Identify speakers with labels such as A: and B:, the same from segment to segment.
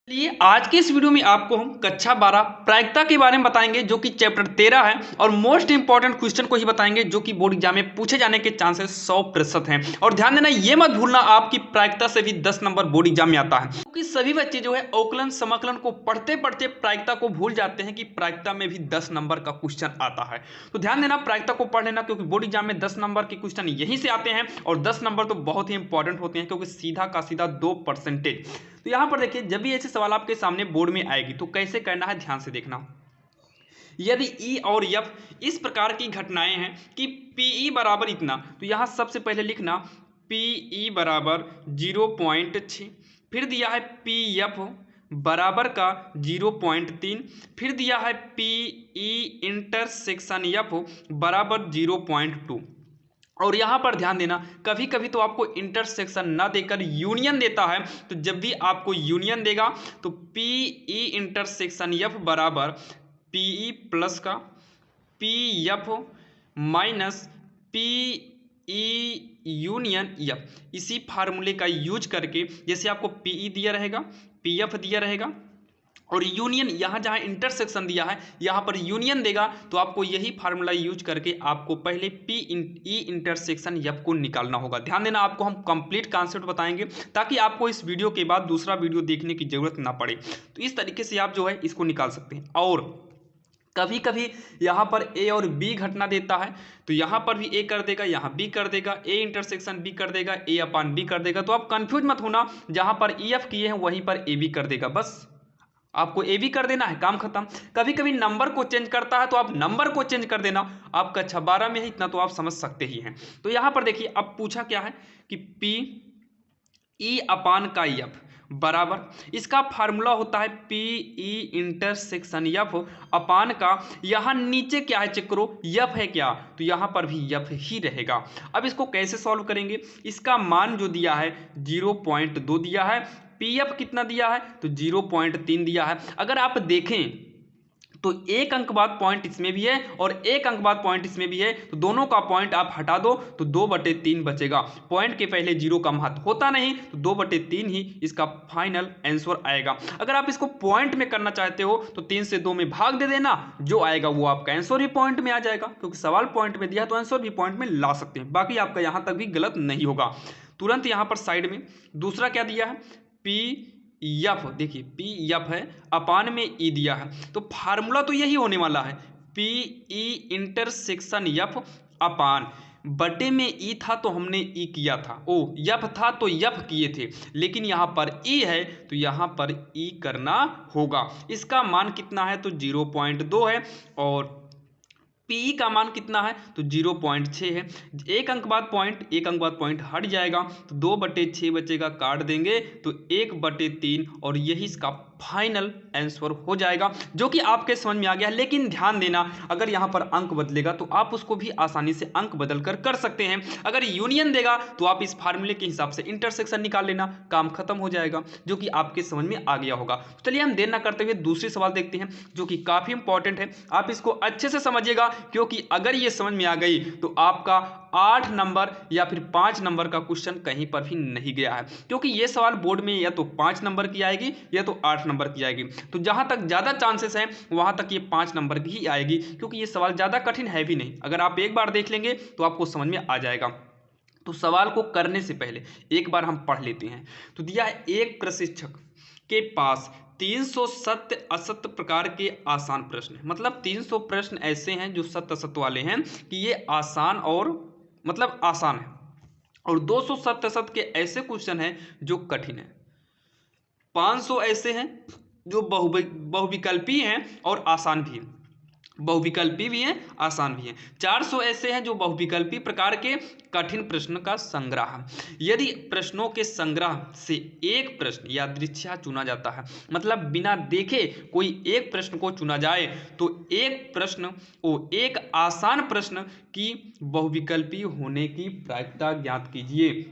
A: चलिए आज के इस वीडियो में आपको हम कक्षा 12 प्रायिकता के बारे में बताएंगे जो कि चैप्टर 13 है और मोस्ट इंपॉर्टेंट क्वेश्चन को ही बताएंगे जो कि बोर्ड एग्जाम में पूछे जाने के चांसेस 100% हैं। और ध्यान देना ये मत भूलना आपकी प्रायिकता से भी 10 नंबर बोर्ड एग्जाम में आता है, क्योंकि सभी बच्चे जो है अवकलन समाकलन को पढ़ते पढ़ते प्रायिकता को भूल जाते हैं कि प्रायिकता में भी 10 नंबर का क्वेश्चन आता है। तो ध्यान देना प्रायिकता को पढ़ लेना, क्योंकि बोर्ड एग्जाम में 10 नंबर के क्वेश्चन यहीं से आते हैं और 10 नंबर तो बहुत ही इंपॉर्टेंट होते हैं, क्योंकि सीधा का सीधा 2%। तो यहां पर देखिए जब भी ऐसे सवाल आपके सामने बोर्ड में आएगी तो कैसे करना है ध्यान से देखना। यदि ई और एफ इस प्रकार की घटनाएं हैं कि पीई बराबर इतना, तो यहां सबसे पहले लिखना पीई बराबर 0.6, फिर दिया है पी एफ बराबर का 0.3, फिर दिया है पीई इंटरसेक्शन एफ बराबर 0.2। और यहाँ पर ध्यान देना कभी कभी तो आपको इंटरसेक्शन ना देकर यूनियन देता है, तो जब भी आपको यूनियन देगा तो पी ई इंटरसेक्शन एफ बराबर पी ई प्लस का P F minus P E union F, इसी फार्मूले का यूज करके जैसे आपको पी ई दिया रहेगा, पी एफ दिया रहेगा और यूनियन यहाँ जहाँ इंटरसेक्शन दिया है यहाँ पर यूनियन देगा, तो आपको यही फार्मूला यूज करके आपको पहले पी ई इंटरसेक्शन एफ को निकालना होगा। ध्यान देना आपको हम कंप्लीट कॉन्सेप्ट बताएंगे ताकि आपको इस वीडियो के बाद दूसरा वीडियो देखने की जरूरत ना पड़े। तो इस तरीके से आप जो है इसको निकाल सकते हैं। और कभी कभी यहाँ पर ए और बी घटना देता है, तो यहाँ पर भी ए कर देगा, यहाँ बी कर देगा, ए इंटरसेक्शन बी कर देगा, ए अपान बी कर देगा। तो आप कंफ्यूज मत होना, जहाँ पर ई एफ किए हैं वहीं पर ए बी कर देगा, बस आपको ए बी कर देना है, काम खत्म। कभी कभी नंबर को चेंज करता है तो आप नंबर को चेंज कर देना। आप कक्षा 12 में है इतना तो आप समझ सकते ही हैं। तो यहाँ पर देखिए अब पूछा क्या है कि पी ई अपान का एफ बराबर, इसका फार्मूला होता है पी ई इंटरसेक्शन एफ अपान का, यहाँ नीचे क्या है चेक करो, एफ है क्या, तो यहाँ पर भी एफ ही रहेगा। अब इसको कैसे सॉल्व करेंगे, इसका मान जो दिया है 0.2 दिया है, पी एफ कितना दिया है तो 0.3 दिया है। अगर आप देखें तो एक अंक बाद पॉइंट इसमें भी है और एक अंक बाद पॉइंट इसमें भी है, तो दोनों का पॉइंट आप हटा दो तो 2/3 बचेगा। पॉइंट के पहले जीरो का महत्व होता नहीं, तो 2/3 ही इसका फाइनल आंसर आएगा। अगर आप इसको पॉइंट में करना चाहते हो तो 3 से 2 में भाग दे देना, जो आएगा वो आपका आंसर ही पॉइंट में आ जाएगा, क्योंकि सवाल पॉइंट में दिया है तो आंसर भी पॉइंट में ला सकते हैं। बाकी आपका यहां तक भी गलत नहीं होगा। तुरंत यहां पर साइड में दूसरा क्या दिया है, पी एफ, देखिए पी एफ है, अपान में ई दिया है, तो फार्मूला तो यही होने वाला है पी ई इंटरसेक्शन एफ अपान, बटे में ई था तो हमने ई किया था, ओ एफ था तो एफ किए थे, लेकिन यहाँ पर ई है तो यहाँ पर ई करना होगा। इसका मान कितना है तो 0.2 है और पी का मान कितना है तो 0.6 है। एक अंक बाद पॉइंट हट जाएगा तो 2/6 बचेगा, काट देंगे तो 1/3 और यही इसका फाइनल आंसर हो जाएगा, जो कि आपके समझ में आ गया। लेकिन ध्यान देना अगर यहाँ पर अंक बदलेगा तो आप उसको भी आसानी से अंक बदल कर सकते हैं। अगर यूनियन देगा तो आप इस फार्मूले के हिसाब से इंटरसेक्शन निकाल लेना, काम खत्म हो जाएगा, जो कि आपके समझ में आ गया होगा। तो चलिए हम देर ना करते हुए दूसरी सवाल देखते हैं जो कि काफी इंपॉर्टेंट है। आप इसको अच्छे से समझिएगा, क्योंकि अगर ये समझ में आ गई तो आपका 8 नंबर या फिर 5 नंबर का क्वेश्चन कहीं पर भी नहीं गया है, क्योंकि ये सवाल बोर्ड में या तो 5 नंबर की आएगी या तो 8 नंबर की आएगी। तो जहां तक ज्यादा चांसेस हैं वहां तक ये 5 नंबर की ही आएगी, क्योंकि ये सवाल ज्यादा कठिन है भी नहीं। अगर आप एक बार देख लेंगे तो आपको समझ में आ जाएगा। तो सवाल को करने से पहले एक बार हम पढ़ लेते हैं। तो दिया है एक प्रशिक्षक के पास 300 सत्य असत्य प्रकार के आसान प्रश्न है, मतलब 300 प्रश्न ऐसे हैं जो सत्य असत्य वाले हैं कि ये आसान और मतलब आसान है, और 200 सत्य असत्य के ऐसे क्वेश्चन हैं जो कठिन है, 500 ऐसे हैं जो बहुविकल्पी हैं और आसान भी हैं, बहुविकल्पी भी हैं आसान भी हैं, 400 ऐसे हैं जो बहुविकल्पी प्रकार के कठिन प्रश्न का संग्रह है। यदि प्रश्नों के संग्रह से एक प्रश्न यादृच्छिक चुना जाता है, मतलब बिना देखे कोई एक प्रश्न को चुना जाए, तो एक आसान प्रश्न की बहुविकल्पी होने की प्रायिकता ज्ञात कीजिए।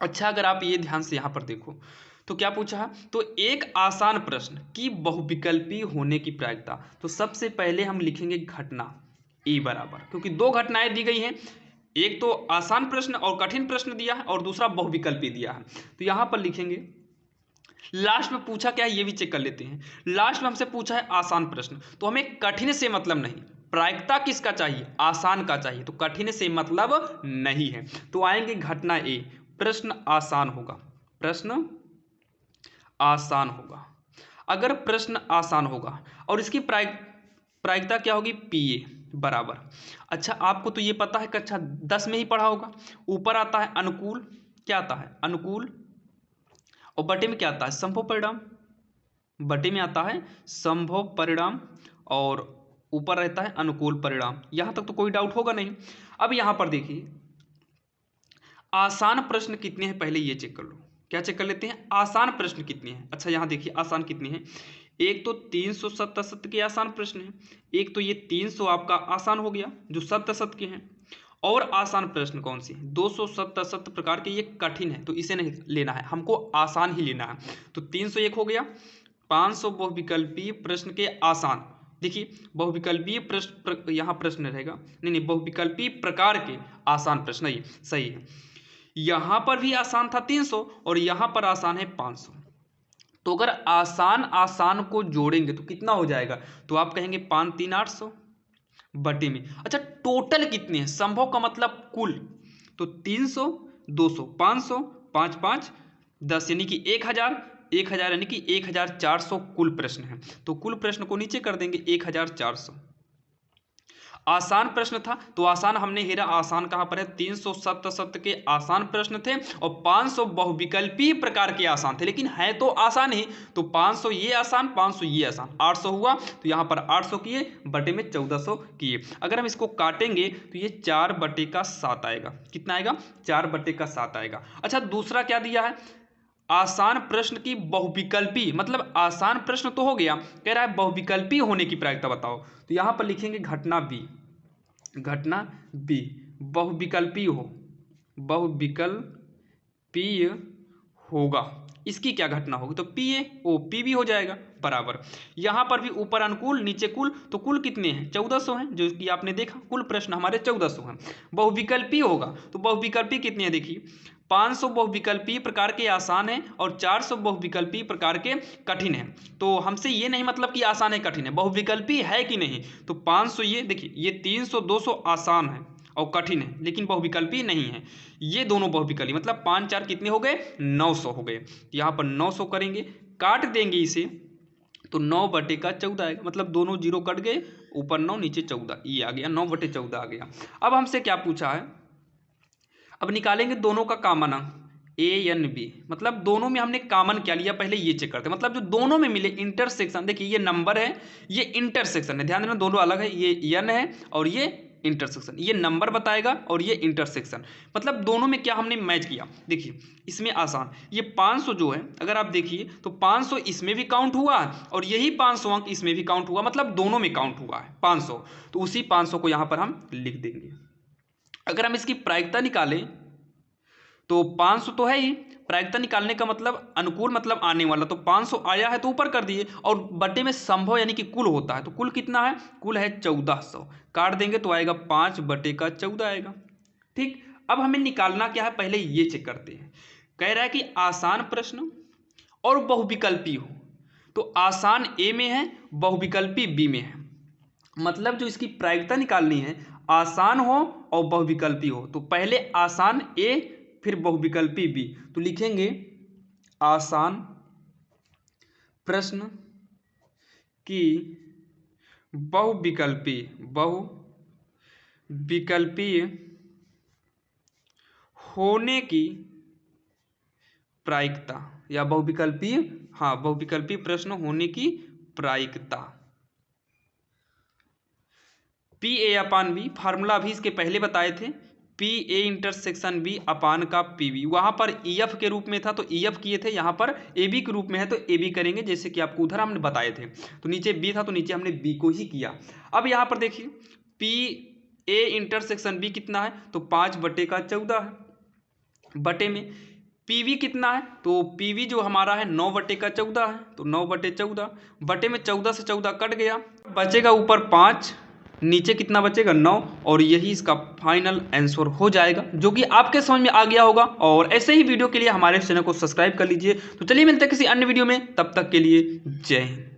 A: अच्छा, अगर आप ये ध्यान से यहाँ पर देखो तो क्या पूछा है, तो एक आसान प्रश्न की बहुविकल्पी होने की प्रायिकता। तो सबसे पहले हम लिखेंगे घटना ए बराबर, क्योंकि दो घटनाएं दी गई हैं, एक तो आसान प्रश्न और कठिन प्रश्न दिया है और दूसरा बहुविकल्पी दिया है। तो यहां पर लिखेंगे लास्ट में पूछा क्या है ये भी चेक कर लेते हैं। लास्ट में हमसे पूछा है आसान प्रश्न, तो हमें कठिन से मतलब नहीं, प्रायिकता किसका चाहिए, आसान का चाहिए, तो कठिन से मतलब नहीं है। तो आएंगे घटना ए, प्रश्न आसान होगा, प्रश्न आसान होगा। अगर प्रश्न आसान होगा और इसकी प्रायिकता क्या होगी, पीए बराबर। अच्छा आपको तो ये पता है कक्षा 10 में ही पढ़ा होगा, ऊपर आता है अनुकूल, क्या आता है अनुकूल, और बटे में क्या आता है संभव परिणाम, बटे में आता है संभव परिणाम और ऊपर रहता है अनुकूल परिणाम। यहां तक तो कोई डाउट होगा नहीं। अब यहां पर देखिए आसान प्रश्न कितने हैं पहले ये चेक कर लो। क्या चेक कर लेते हैं, आसान प्रश्न कितने हैं। अच्छा यहां देखिए आसान कितने हैं, एक तो 300 सत्य असत्य के आसान प्रश्न है, एक तो ये 300 आपका आसान हो गया जो सत्य असत्य के हैं, और आसान प्रश्न कौन सी 200 सत्य असत्य प्रकार के, ये कठिन है तो इसे नहीं लेना है, हमको आसान ही लेना है। तो 301 हो गया, 500 बहुविकल्पीय प्रश्न के आसान, देखिए बहुविकल्पीय प्रश्न यहाँ प्रश्न रहेगा, नहीं बहुविकल्पीय प्रकार के आसान प्रश्न, ये सही है। यहाँ पर भी आसान था 300 और यहाँ पर आसान है 500, तो अगर आसान आसान को जोड़ेंगे तो कितना हो जाएगा, तो आप कहेंगे 5 3 800 बटे में। अच्छा टोटल कितने हैं, संभव का मतलब कुल, तो 300 200 500 5 5 10 यानी कि 1000 1000 यानी कि 1400 कुल प्रश्न है। तो कुल प्रश्न को नीचे कर देंगे 1400। आसान प्रश्न था तो आसान हमने हेरा, आसान कहाँ पर है, 300 सत्य सत्य के आसान प्रश्न थे और 500 बहुविकल्पीय प्रकार के आसान थे, लेकिन है तो आसान ही, तो 500 ये आसान 500 ये आसान, 800 हुआ तो यहाँ पर 800 किए बटे में 1400 किए। अगर हम इसको काटेंगे तो ये 4/7 आएगा, कितना आएगा 4/7 आएगा। अच्छा दूसरा क्या दिया है, आसान प्रश्न की बहुविकल्पी, मतलब आसान प्रश्न तो हो गया, कह रहा है बहुविकल्पी होने की प्रायिकता बताओ, तो यहां पर लिखेंगे घटना बी, घटना बी बहुविकल्पी हो, बहुविकल्पीय होगा, इसकी क्या घटना होगी, तो पी ए ओ पी भी हो जाएगा बराबर। यहां पर भी ऊपर अनुकूल नीचे कुल, तो कुल कितने हैं 1400 हैं, जो कि आपने देखा कुल प्रश्न हमारे 1400 हैं। बहुविकल्पी होगा तो बहुविकल्पी कितने हैं, देखिए 500 बहुविकल्पीय प्रकार के आसान है और 400 बहुविकल्पीय प्रकार के कठिन है। तो हमसे ये नहीं मतलब कि आसान है कठिन है, बहुविकल्पी है कि नहीं, तो 500 ये देखिए ये 300 200 आसान है और कठिन है लेकिन बहुविकल्पी नहीं है, ये दोनों बहुविकल्पी, मतलब 5 4 कितने हो गए 900 हो गए। यहाँ पर 900 करेंगे, काट देंगे इसे तो 9/14 आएगा, मतलब दोनों जीरो कट गए, ऊपर 9 नीचे 14, ये आ गया 9/14 आ गया। अब हमसे क्या पूछा है, अब निकालेंगे दोनों का कॉमन अंक ए एन बी, मतलब दोनों में हमने कॉमन क्या लिया पहले ये चेक करते हैं, मतलब जो दोनों में मिले इंटरसेक्शन, देखिए ये नंबर है ये इंटरसेक्शन है, ध्यान देना दोनों अलग है, ये एन है और ये इंटरसेक्शन, ये नंबर बताएगा और ये इंटरसेक्शन, मतलब दोनों में क्या हमने मैच किया। देखिए इसमें आसान ये 500 जो है अगर आप देखिए तो 500 इसमें भी काउंट हुआ और यही 500 अंक इसमें भी काउंट हुआ, मतलब दोनों में काउंट हुआ है 500, तो उसी 500 को यहाँ पर हम लिख देंगे। अगर हम इसकी प्रायिकता निकालें तो 500 तो है ही, प्रायिकता निकालने का मतलब अनुकूल मतलब आने वाला, तो 500 आया है तो ऊपर कर दिए, और बटे में संभव यानी कि कुल होता है, तो कुल कितना है, कुल है 1400, काट देंगे तो आएगा 5/14 आएगा। ठीक, अब हमें निकालना क्या है पहले ये चेक करते हैं। कह रहा है कि आसान प्रश्न और बहुविकल्पी हो, तो आसान ए में है बहुविकल्पी बी में है, मतलब जो इसकी प्रायिकता निकालनी है आसान हो और बहुविकल्पी हो, तो पहले आसान ए फिर बहुविकल्पी बी, तो लिखेंगे आसान प्रश्न की बहुविकल्पीय होने की प्रायिकता, या बहुविकल्पीय प्रश्न होने की प्रायिकता P A upon B, formula भी इसके पहले बताए थे, P A intersection B upon का पी बी, वहाँ पर ई एफ के रूप में था तो ई एफ किए थे, यहाँ पर ए बी के रूप में है तो ए बी करेंगे, जैसे कि आपको उधर हमने बताए थे, तो नीचे बी था तो नीचे हमने बी को ही किया। अब यहाँ पर देखिए पी ए इंटरसेक्शन बी कितना है, तो 5/14 है, बटे में पी वी कितना है, तो पी वी जो हमारा है 9/14 है, तो 9/14 बटे में 14 से 14 कट गया, बचेगा ऊपर 5 नीचे कितना बचेगा 9, और यही इसका फाइनल आंसर हो जाएगा, जो कि आपके समझ में आ गया होगा। और ऐसे ही वीडियो के लिए हमारे चैनल को सब्सक्राइब कर लीजिए। तो चलिए मिलते हैं किसी अन्य वीडियो में, तब तक के लिए जय हिंद।